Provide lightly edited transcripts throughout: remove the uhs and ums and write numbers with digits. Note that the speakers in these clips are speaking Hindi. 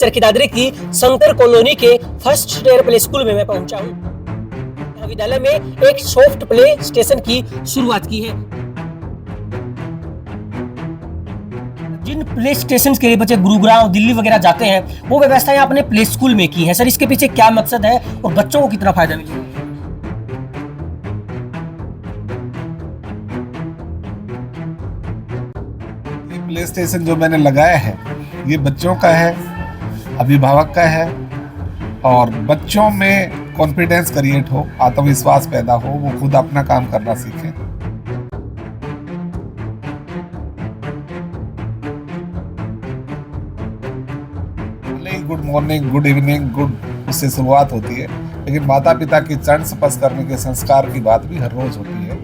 चरखी दादरी की शंकर कॉलोनी के फर्स्ट स्टेयर प्ले स्कूल में मैं पहुंचा हूं। यहाँ विद्यालय में एक सॉफ्ट प्ले स्टेशन की शुरुआत की है। जिन प्ले स्टेशन के लिए बच्चे गुरुग्राम दिल्ली वगैरह जाते हैं वो व्यवस्था यहाँ अपने प्ले स्कूल में की है। सर, इसके पीछे क्या मकसद है और बच्चों को कितना फायदा मिलेगा? ये प्ले स्टेशन जो मैंने लगाया है ये बच्चों का है, अभिभावक का है और बच्चों में कॉन्फिडेंस क्रिएट हो, आत्मविश्वास पैदा हो, वो खुद अपना काम करना सीखें। Good morning, good evening, good उससे शुरुआत होती है, लेकिन माता पिता की चरण स्पर्श करने के संस्कार की बात भी हर रोज होती है।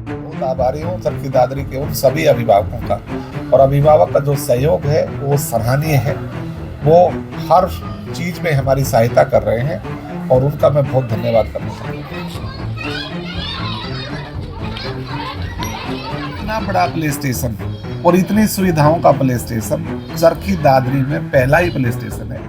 बहुत आभारी हूँ चरखी दादरी के उन सभी अभिभावकों का, और अभिभावक का जो सहयोग है वो सराहनीय है। वो हर चीज में हमारी सहायता कर रहे हैं और उनका मैं बहुत धन्यवाद करना चाहूँगा। इतना बड़ा प्ले स्टेशन और इतनी सुविधाओं का प्ले स्टेशन चरखी दादरी में पहला ही प्ले स्टेशन है।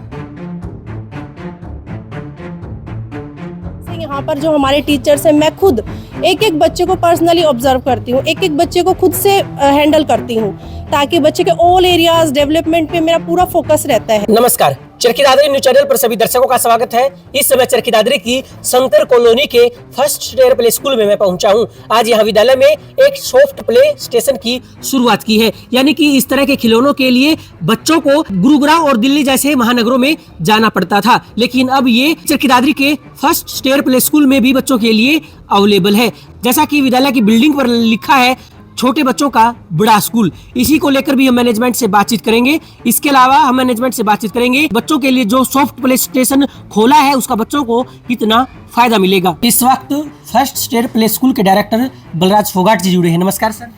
यहाँ पर जो हमारे टीचर्स हैं, मैं खुद एक एक बच्चे को पर्सनली ऑब्जर्व करती हूँ, एक एक बच्चे को खुद से हैंडल करती हूँ, ताकि बच्चे के ऑल एरियाज डेवलपमेंट पे मेरा पूरा फोकस रहता है। नमस्कार, चरखी दादरी न्यूज चैनल पर सभी दर्शकों का स्वागत है। इस समय चरखी दादरी की शंकर कॉलोनी के फर्स्ट स्टेयर प्ले स्कूल में मैं पहुंचा हूं। आज यहाँ विद्यालय में एक सॉफ्ट प्ले स्टेशन की शुरुआत की है, यानी कि इस तरह के खिलौनों के लिए बच्चों को गुरुग्राम और दिल्ली जैसे महानगरों में जाना पड़ता था, लेकिन अब ये चरखी दादरी के फर्स्ट स्टेयर प्ले स्कूल में भी बच्चों के लिए अवेलेबल है। जैसा कि विद्यालय की बिल्डिंग पर लिखा है, छोटे बच्चों का बड़ा स्कूल। इसी को लेकर भी हम मैनेजमेंट से बातचीत करेंगे। इसके अलावा हम मैनेजमेंट से बातचीत करेंगे बच्चों के लिए जो सॉफ्ट प्ले स्टेशन खोला है उसका बच्चों को कितना फायदा मिलेगा। इस वक्त फर्स्ट स्टेयर प्ले स्कूल के डायरेक्टर बलराज फोगाट जी जुड़े हैं। नमस्कार सर।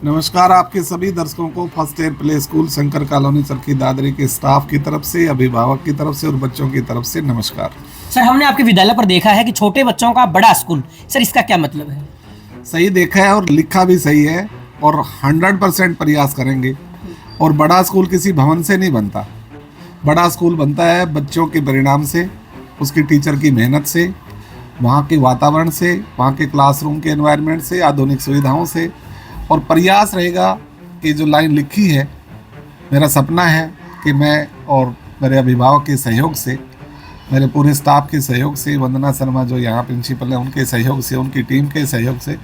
नमस्कार आपके सभी दर्शकों को first stair play school Shankar colony Charkhi Dadri के स्टाफ की तरफ से, अभिभावक की तरफ से और बच्चों की तरफ से नमस्कार। सर, हमने आपके विद्यालय पर देखा है कि छोटे बच्चों का बड़ा स्कूल। सर, इसका क्या मतलब है? सही देखा है और लिखा भी सही है और 100% प्रयास करेंगे। और बड़ा स्कूल किसी भवन से नहीं बनता, बड़ा स्कूल बनता है बच्चों के परिणाम से, उसकी टीचर की मेहनत से, वहाँ के वातावरण से, वहाँ के क्लासरूम के एनवायरनमेंट से, आधुनिक सुविधाओं से। और प्रयास रहेगा कि जो लाइन लिखी है, मेरा सपना है कि मैं और मेरे अभिभावक के सहयोग से, मेरे पूरे स्टाफ के सहयोग से, वंदना शर्मा जो यहाँ प्रिंसिपल है उनके सहयोग से, उनकी टीम के सहयोग से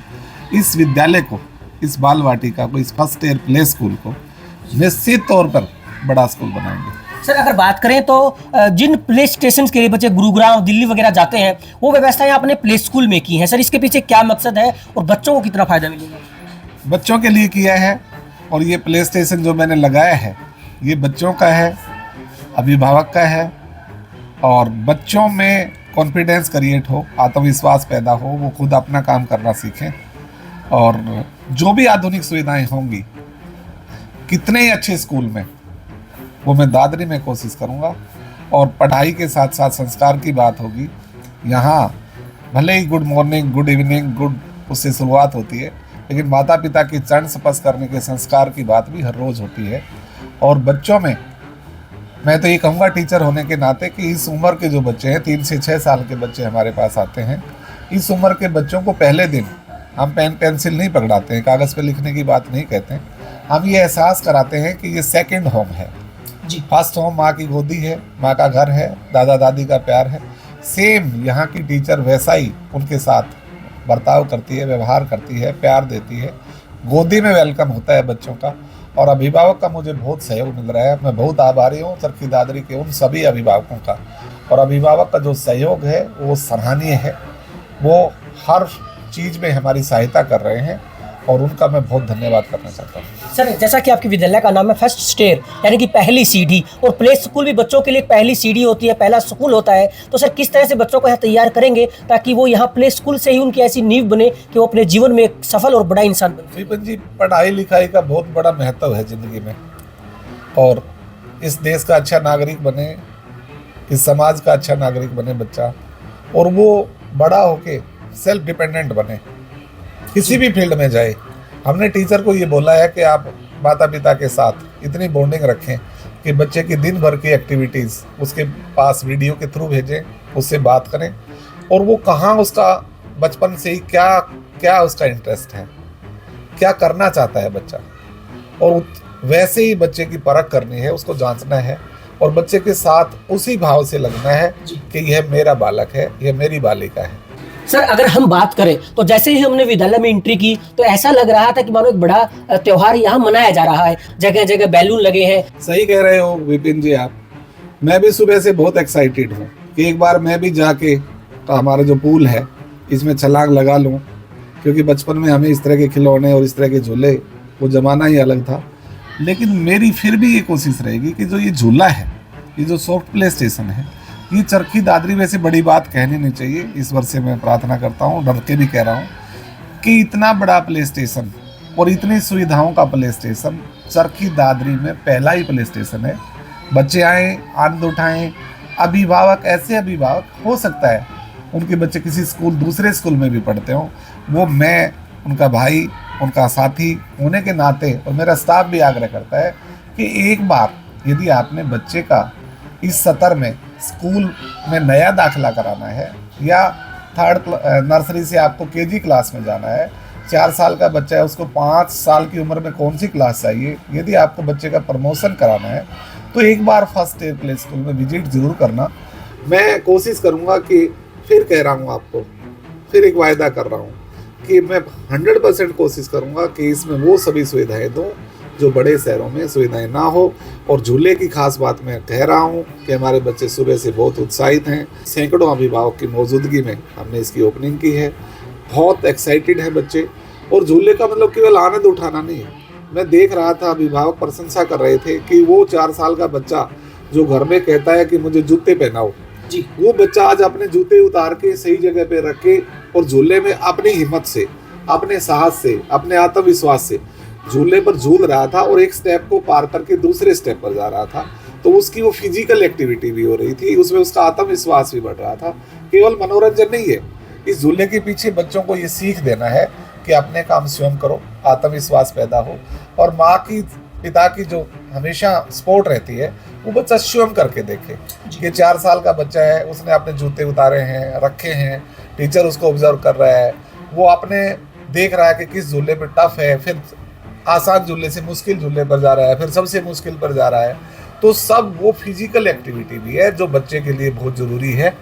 इस विद्यालय को, इस बाल वाटिका को, इस फर्स्ट स्टेयर प्ले स्कूल को निश्चित तौर पर बड़ा स्कूल बनाएंगे। सर, अगर बात करें तो जिन प्ले स्टेशन के लिए बच्चे गुरुग्राम दिल्ली वगैरह जाते हैं वो व्यवस्था यहाँ अपने प्ले स्कूल में की है। सर, इसके पीछे क्या मकसद है और बच्चों को कितना फायदा मिलेगा? बच्चों के लिए किया है, और ये प्ले स्टेशन जो मैंने लगाया है ये बच्चों का है, अभिभावक का है और बच्चों में कॉन्फिडेंस क्रिएट हो, आत्मविश्वास पैदा हो, वो खुद अपना काम करना सीखें। और जो भी आधुनिक सुविधाएं होंगी कितने ही अच्छे स्कूल में, वो मैं दादरी में कोशिश करूंगा। और पढ़ाई के साथ साथ संस्कार की बात होगी। यहाँ भले ही good morning, good evening, good उससे शुरुआत होती है, लेकिन माता पिता की चरण स्पर्श करने के संस्कार की बात भी हर रोज होती है। और बच्चों में मैं तो ये कहूँगा टीचर होने के नाते कि इस उम्र के जो बच्चे हैं, 3 से 6 साल के बच्चे हमारे पास आते हैं, इस उम्र के बच्चों को पहले दिन हम पेन पेंसिल नहीं पकड़ाते हैं, कागज़ पे लिखने की बात नहीं कहते हैं। हम ये एहसास कराते हैं कि ये सेकंड होम है जी। फर्स्ट होम माँ की गोदी है, माँ का घर है, दादा दादी का प्यार है। सेम यहाँ की टीचर वैसा ही उनके साथ बर्ताव करती है, व्यवहार करती है, प्यार देती है, गोदी में वेलकम होता है बच्चों का। और अभिभावक का मुझे बहुत सहयोग मिल रहा है। मैं बहुत आभारी हूँ चरखी दादरी के उन सभी अभिभावकों का, और अभिभावक का जो सहयोग है वो सराहनीय है। वो हर चीज में हमारी सहायता कर रहे हैं और उनका मैं बहुत धन्यवाद करना चाहता हूँ। सर, जैसा कि आपके विद्यालय का नाम है फर्स्ट स्टेयर, यानी कि पहली सीढ़ी, और प्ले स्कूल भी बच्चों के लिए पहली सीढ़ी होती है, पहला स्कूल होता है, तो सर किस तरह से बच्चों को यहाँ तैयार करेंगे ताकि वो यहाँ प्ले स्कूल से ही उनकी ऐसी नींव बने कि वो अपने जीवन में एक सफल और बड़ा इंसान बने? विपिन जी, पढ़ाई लिखाई का बहुत बड़ा महत्व है जिंदगी में, और इस देश का अच्छा नागरिक बने, इस समाज का अच्छा नागरिक बने बच्चा, और वो बड़ा होके सेल्फ डिपेंडेंट बने, किसी भी फील्ड में जाए। हमने टीचर को ये बोला है कि आप माता पिता के साथ इतनी बॉन्डिंग रखें कि बच्चे की दिन भर की एक्टिविटीज़ उसके पास वीडियो के थ्रू भेजें, उससे बात करें और वो कहाँ उसका बचपन से ही क्या क्या उसका इंटरेस्ट है, क्या करना चाहता है बच्चा, और वैसे ही बच्चे की परख करनी है, उसको जांचना है और बच्चे के साथ उसी भाव से लगना है कि यह मेरा बालक है, यह मेरी बालिका है। सर अगर हम बात करें तो जैसे ही हमने विद्यालय में एंट्री की तो ऐसा लग रहा था कि मानो एक बड़ा त्योहार यहाँ मनाया जा रहा है, जगह जगह बैलून लगे हैं। सही कह रहे हो विपिन जी आप। मैं भी सुबह से बहुत एक्साइटेड हूँ कि एक बार मैं भी जाके तो हमारा जो पूल है इसमें छलांग लगा लूँ, क्योंकि बचपन में हमें इस तरह के खिलौने और इस तरह के झूले, वो ज़माना ही अलग था। लेकिन मेरी फिर भी ये कोशिश रहेगी कि जो ये झूला है, ये जो सॉफ्ट प्ले स्टेशन है, ये चरखी दादरी वैसे बड़ी बात कहनी नहीं चाहिए। इस वर्ष से मैं प्रार्थना करता हूँ, डर के भी कह रहा हूँ कि इतना बड़ा प्ले स्टेशन और इतनी सुविधाओं का प्ले स्टेशन चरखी दादरी में पहला ही प्ले स्टेशन है। बच्चे आएँ, आनंद उठाएँ। अभिभावक, ऐसे अभिभावक हो सकता है उनके बच्चे किसी स्कूल, दूसरे स्कूल में भी पढ़ते हों, वो मैं उनका भाई, उनका साथी होने के नाते और मेरा स्टाफ भी आग्रह करता है कि एक बार यदि आपने बच्चे का इस सत्र में स्कूल में नया दाखिला कराना है या थर्ड नर्सरी से आपको केजी क्लास में जाना है, 4 साल का बच्चा है, उसको 5 साल की उम्र में कौन सी क्लास चाहिए, यदि आपको बच्चे का प्रमोशन कराना है तो एक बार फर्स्ट ईयर प्ले स्कूल में विजिट ज़रूर करना। मैं कोशिश करूँगा कि, फिर कह रहा हूँ आपको, फिर एक वायदा कर रहा हूँ कि मैं 100% कोशिश करूँगा कि इसमें वो सभी सुविधाएं दूँ जो बड़े शहरों में सुविधाएं ना हो। और झूले की खास बात मैं कह रहा हूँ कि हमारे बच्चे सुबह से बहुत उत्साहित हैं। सैकड़ों अभिभावक की मौजूदगी में हमने इसकी ओपनिंग की है। बहुत एक्साइटेड हैं बच्चे। और झूले का मतलब केवल आनंद उठाना नहीं है। मैं देख रहा था अभिभावक प्रशंसा कर रहे थे कि वो 4 साल का बच्चा जो घर में कहता है कि मुझे जूते पहनाओ जी, वो बच्चा आज अपने जूते उतार के सही जगह पे रख के और झूले में अपनी हिम्मत से, अपने साहस से, अपने आत्मविश्वास से झूले पर झूल रहा था और एक स्टेप को पार करके दूसरे स्टेप पर जा रहा था। तो उसकी वो फिजिकल एक्टिविटी भी हो रही थी, उसमें उसका आत्मविश्वास भी बढ़ रहा था। केवल मनोरंजन नहीं है, इस झूले के पीछे बच्चों को ये सीख देना है कि अपने काम स्वयं करो, आत्मविश्वास पैदा हो। और माँ की, पिता की जो हमेशा सपोर्ट रहती है, वो बच्चा स्वयं करके देखे। ये 4 साल का बच्चा है, उसने अपने जूते उतारे हैं, रखे हैं, टीचर उसको ऑब्जर्व कर रहा है, वो अपने देख रहा है कि किस झूले पे टफ है, फिर आसान झूले से मुश्किल झूले पर जा रहा है, फिर सबसे मुश्किल पर जा रहा है। तो सब वो फिजिकल एक्टिविटी भी है जो बच्चे के लिए बहुत ज़रूरी है।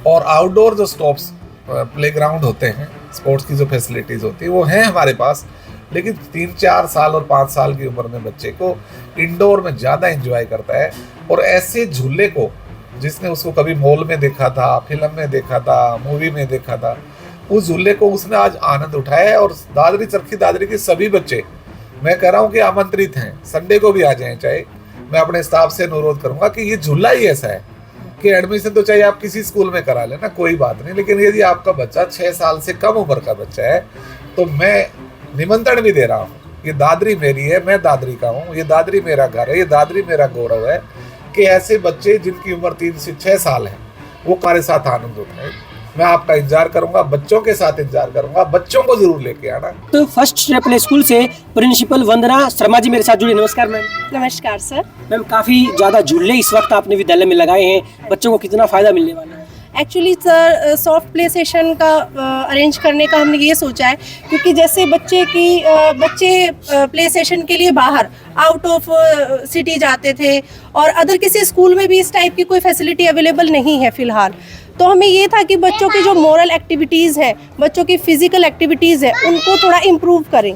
और आउटडोर जो स्टॉप्स, प्लेग्राउंड होते हैं, स्पोर्ट्स की जो फैसिलिटीज़ होती है वो हैं हमारे पास। लेकिन 3-4 साल और 5 साल की उम्र में बच्चे को इंडोर में ज़्यादा एंजॉय करता है। और ऐसे झूले को जिसने उसको कभी मॉल में देखा था, फिल्म में देखा था, मूवी में देखा था, उस झूले को उसने आज आनंद उठाया है। और दादरी, चरखी दादरी के सभी बच्चे, मैं कह रहा हूँ कि आमंत्रित हैं, संडे को भी आ जाएं। चाहे मैं अपने स्टाफ से अनुरोध करूंगा कि ये झूला ही ऐसा है कि एडमिशन तो चाहे आप किसी स्कूल में करा लेना, कोई बात नहीं, लेकिन यदि आपका बच्चा 6 साल से कम उम्र का बच्चा है तो मैं निमंत्रण भी दे रहा हूँ। ये दादरी मेरी है, मैं दादरी का हूँ, ये दादरी मेरा घर है, ये दादरी मेरा गौरव है कि ऐसे बच्चे जिनकी उम्र 3 से 6 साल है वो हमारे साथ आनंद उठाए। मैं आपका इंतजार करूंगा, बच्चों के साथ इंतजार करूंगा, बच्चों को जरूर लेके आना। तो फर्स्ट प्ले स्कूल से प्रिंसिपल वंदना शर्मा जी मेरे साथ जुड़ी। नमस्कार मैम। नमस्कार सर। मैम काफ़ी ज़्यादा झूले इस वक्त आपने विद्यालय में लगाए हैं, बच्चों को कितना फ़ायदा मिलने वाला है? Actually sir soft play session का अरेंज करने का हमने ये सोचा है, क्योंकि जैसे बच्चे प्ले सेशन के लिए बाहर आउट ऑफ सिटी जाते थे और अदर किसी स्कूल में भी इस टाइप की कोई फैसिलिटी अवेलेबल नहीं है फ़िलहाल। तो हमें ये था कि बच्चों की जो मोरल एक्टिविटीज़ है, बच्चों की फिजिकल एक्टिविटीज़ है, उनको थोड़ा इम्प्रूव करें।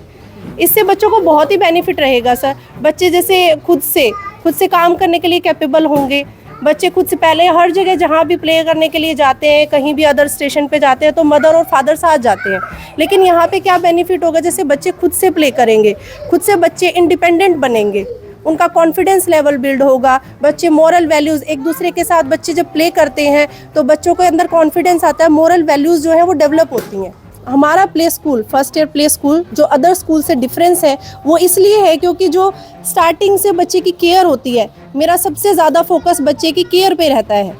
इससे बच्चों को बहुत ही बेनिफिट रहेगा सर। बच्चे जैसे खुद से काम करने के लिए कैपेबल होंगे। बच्चे खुद से, पहले हर जगह जहाँ भी प्ले करने के लिए जाते हैं, कहीं भी अदर स्टेशन पे जाते हैं तो मदर और फादर साथ जाते हैं, लेकिन यहाँ पे क्या बेनिफिट होगा, जैसे बच्चे खुद से प्ले करेंगे, खुद से बच्चे इंडिपेंडेंट बनेंगे, उनका कॉन्फिडेंस लेवल बिल्ड होगा। बच्चे मोरल वैल्यूज़, एक दूसरे के साथ बच्चे जब प्ले करते हैं तो बच्चों के अंदर कॉन्फिडेंस आता है, मोरल वैल्यूज़ जो है वो डेवलप होती हैं। हमारा play school, first year play school, जो अदर स्कूल से डिफरेंस है वो इसलिए है क्योंकि जो स्टार्टिंग से बच्चे की केयर होती है, मेरा सबसे ज़्यादा फोकस बच्चे की केयर पे रहता है।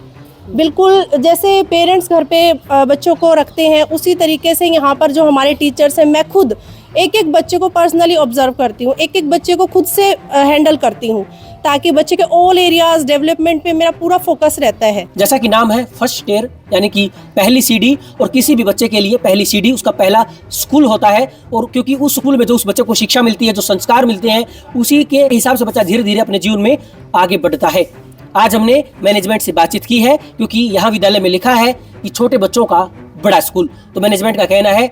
बिल्कुल जैसे पेरेंट्स घर पे बच्चों को रखते हैं उसी तरीके से यहाँ पर जो हमारे टीचर्स हैं, मैं खुद एक एक बच्चे को पर्सनली ऑब्जर्व करती हूँ, एक एक बच्चे को खुद से हैंडल करती हूँ, ताकि बच्चे के ऑल एरियाज डेवलपमेंट पे मेरा पूरा फोकस रहता है। जैसा कि नाम है फर्स्ट ईयर, यानी कि पहली सीढ़ी, और किसी भी बच्चे के लिए पहली सीढ़ी उसका पहला स्कूल होता है। और क्योंकि उस स्कूल में जो उस बच्चे को शिक्षा मिलती है, जो संस्कार मिलते हैं, उसी के हिसाब से बच्चा धीरे धीरे अपने जीवन में आगे बढ़ता है। आज हमने मैनेजमेंट से बातचीत की है, क्योंकि यहाँ विद्यालय में लिखा है कि छोटे बच्चों का बड़ा स्कूल। तो मैनेजमेंट का कहना है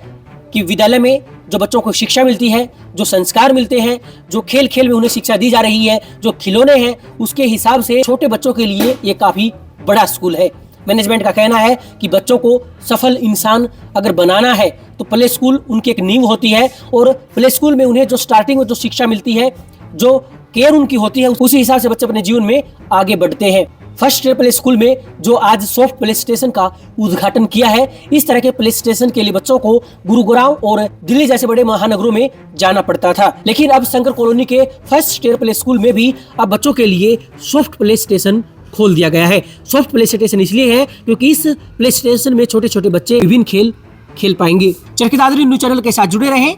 कि विद्यालय में जो बच्चों को शिक्षा मिलती है, जो संस्कार मिलते हैं, जो खेल खेल में उन्हें शिक्षा दी जा रही है, जो खिलौने हैं, उसके हिसाब से छोटे बच्चों के लिए ये काफी बड़ा स्कूल है। मैनेजमेंट का कहना है कि बच्चों को सफल इंसान अगर बनाना है तो प्ले स्कूल उनकी एक नींव होती है, और प्ले स्कूल में उन्हें जो स्टार्टिंग में जो शिक्षा मिलती है, जो केयर उनकी होती है, उसी हिसाब से बच्चे अपने जीवन में आगे बढ़ते हैं। फर्स्ट ईयर प्ले स्कूल में जो आज सॉफ्ट प्ले स्टेशन का उद्घाटन किया है, इस तरह के प्ले स्टेशन के लिए बच्चों को गुरुग्राम और दिल्ली जैसे बड़े महानगरों में जाना पड़ता था, लेकिन अब शंकर कॉलोनी के फर्स्ट ईयर प्ले स्कूल में भी अब बच्चों के लिए सॉफ्ट प्ले स्टेशन खोल दिया गया है। सॉफ्ट प्ले स्टेशन इसलिए है क्योंकि इस प्ले स्टेशन में छोटे छोटे बच्चे विभिन्न खेल खेल पाएंगे। चरखी दादरी न्यूज़ चैनल के साथ जुड़े रहें।